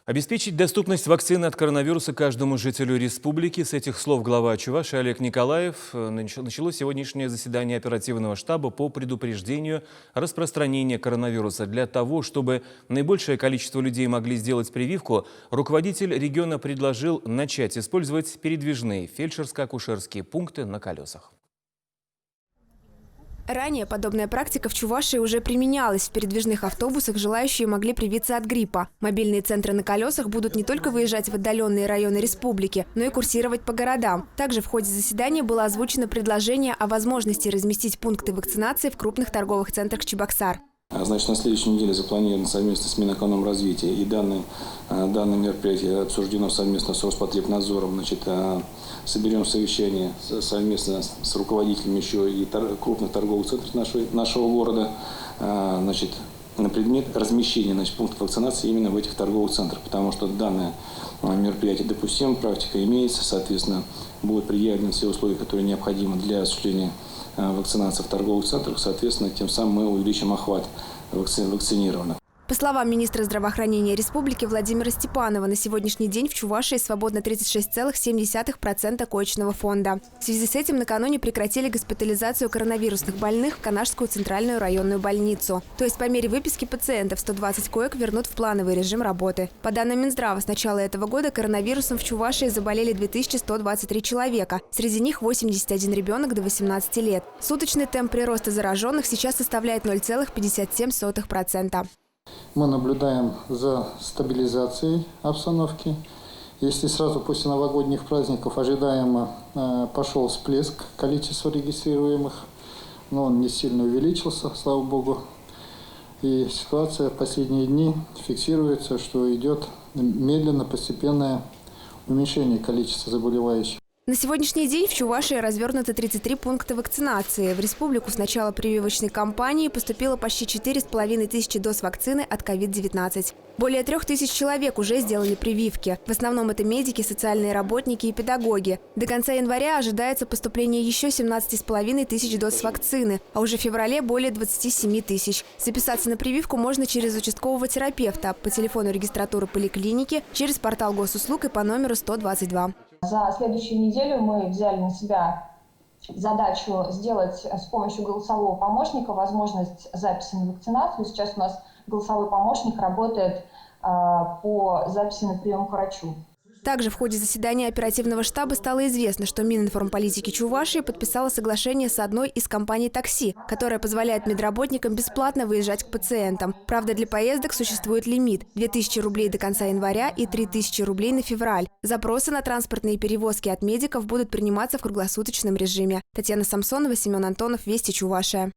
Обеспечить доступность вакцины от коронавируса каждому жителю республики. С этих слов глава Чувашии Олег Николаев начало сегодняшнее заседание оперативного штаба по предупреждению распространения коронавируса. Для того, чтобы наибольшее количество людей могли сделать прививку, руководитель региона предложил начать использовать передвижные фельдшерско-акушерские пункты на колесах. Ранее подобная практика в Чувашии уже применялась. В передвижных автобусах желающие могли привиться от гриппа. Мобильные центры на колесах будут не только выезжать в отдаленные районы республики, но и курсировать по городам. Также в ходе заседания было озвучено предложение о возможности разместить пункты вакцинации в крупных торговых центрах Чебоксар. Значит, на следующей неделе запланировано совместно с Минэкономразвития, и данное мероприятие обсуждено совместно с Роспотребнадзором. Значит, соберем совещание совместно с руководителями еще и крупных торговых центров нашего города, значит, на предмет размещения пунктов вакцинации именно в этих торговых центрах, потому что данное мероприятие допустимо, практика имеется, соответственно, будут предъявлены все условия, которые необходимы для осуществления вакцинации в торговых центрах, соответственно, тем самым мы увеличим охват вакцинированных. По словам министра здравоохранения республики Владимира Степанова, на сегодняшний день в Чувашии свободно 36,7% коечного фонда. В связи с этим накануне прекратили госпитализацию коронавирусных больных в Канашскую центральную районную больницу. То есть по мере выписки пациентов 120 коек вернут в плановый режим работы. По данным Минздрава, с начала этого года коронавирусом в Чувашии заболели 2123 человека. Среди них 81 ребенок до 18 лет. Суточный темп прироста зараженных сейчас составляет 0,57%. Мы наблюдаем за стабилизацией обстановки. Если сразу после новогодних праздников ожидаемо пошел всплеск количества регистрируемых, но он не сильно увеличился, слава богу. И ситуация в последние дни фиксируется, что идет медленно, постепенное уменьшение количества заболевающих. На сегодняшний день в Чувашии развернуты 33 пункта вакцинации. В республику с начала прививочной кампании поступило почти 4500 доз вакцины от COVID-19. Более 3000 человек уже сделали прививки. В основном это медики, социальные работники и педагоги. До конца января ожидается поступление еще 17,5 доз вакцины, а уже в феврале более 27 тысяч. Записаться на прививку можно через участкового терапевта, по телефону регистратуры поликлиники, через портал госуслуг и по номеру 122. За следующую неделю мы взяли на себя задачу сделать с помощью голосового помощника возможность записи на вакцинацию. Сейчас у нас голосовой помощник работает по записи на прием к врачу. Также в ходе заседания оперативного штаба стало известно, что Мининформполитики Чувашии подписала соглашение с одной из компаний такси, которая позволяет медработникам бесплатно выезжать к пациентам. Правда, для поездок существует лимит – 2000 рублей до конца января и 3000 рублей на февраль. Запросы на транспортные перевозки от медиков будут приниматься в круглосуточном режиме. Татьяна Самсонова, Семен Антонов, Вести Чувашия.